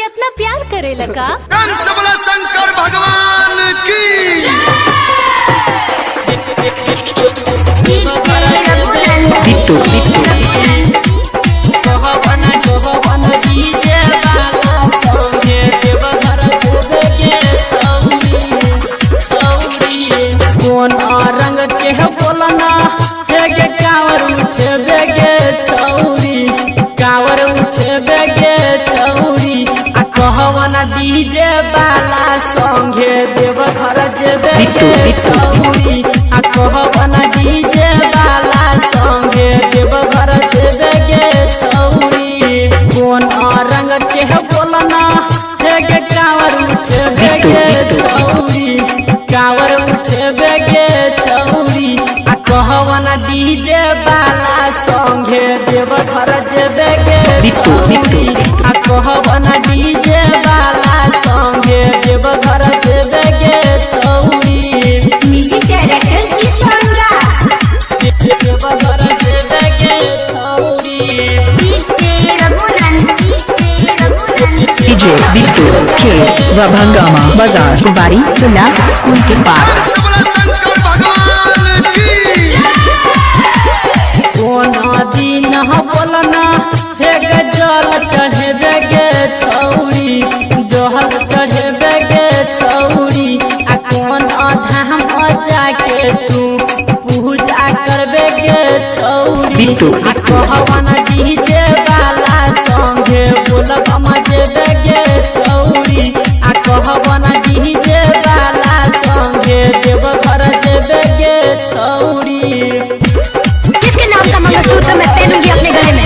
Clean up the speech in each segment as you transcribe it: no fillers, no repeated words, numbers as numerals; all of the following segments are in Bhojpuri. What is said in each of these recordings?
इतना प्यार करेला का? सबला शंकर भगवान की रंग के बोलना हे कांवर उठे बेगे छौरी, कांवर उठे बेगे छौरी आ कहवना डीजे बाला संगे देव घर जेबे गे छौरी आ कहवना डीजे बाला संगे देव घर जेबे गे छौरी। कौन रंग के बोलना हे कांवर उठे बेगे छौरी, कांवर उठे बेगे छौरी आ कहवना डीजे बाला संगे देव घर जेबे गे छौरी आ कहवना डीजे बाला संगे देव घर जेबे गे छौरी। म्यूजिक डायरेक्टर की देव घर जेबे गे छौरी। डीजे बिट्टू के वभंगामा बाजार कुबारी टोला स्कूल के पास। सबला शंकर भगवान की कौन दिन बोलना हे जल चढ़े गे छौरी, जहर चढ़े गे छौरी आ कौन धाम जाके तू पूजा करबे गे छौरी आ कहवना डीजे बाला संगे बोलब जेबे गे छौरी आ कहवना डीजे बाला संगे देव घर जेबे गे छौरी। किसके नाम का मंगलसूत्र मैं पहनूंगी अपने गले में?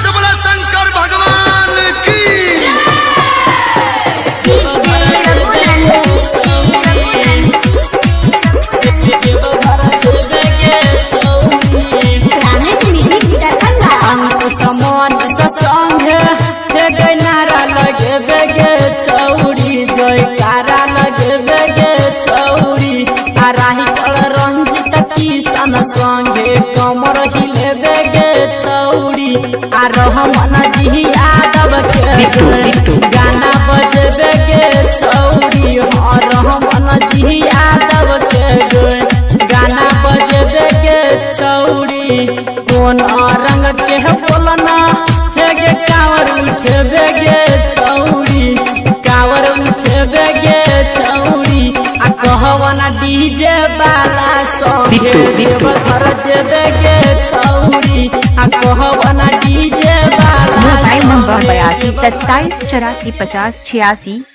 सबला शंकर भगवान की समान संगे हे नारा लगेबे गे छौरी, जयकारा लगेबे गे छौरी आ राही कल रंजित किशन संगे कमर हिलेबे गे छौरी आ रहमान जी यादव के गाना बजेबे गे छौरी। हाँ रहमान जी यादव के गाना बजेबे गे छौरी। कौन रंग के बोलना हे कांवर उठे बेगे छौरी, कांवर उठे बेगे छौरी आ कहवना डीजे बाला संगे देव घर जेबे गे छौरी आ कहवना डीजे बाला। Mobile number 82 27 84 50 86।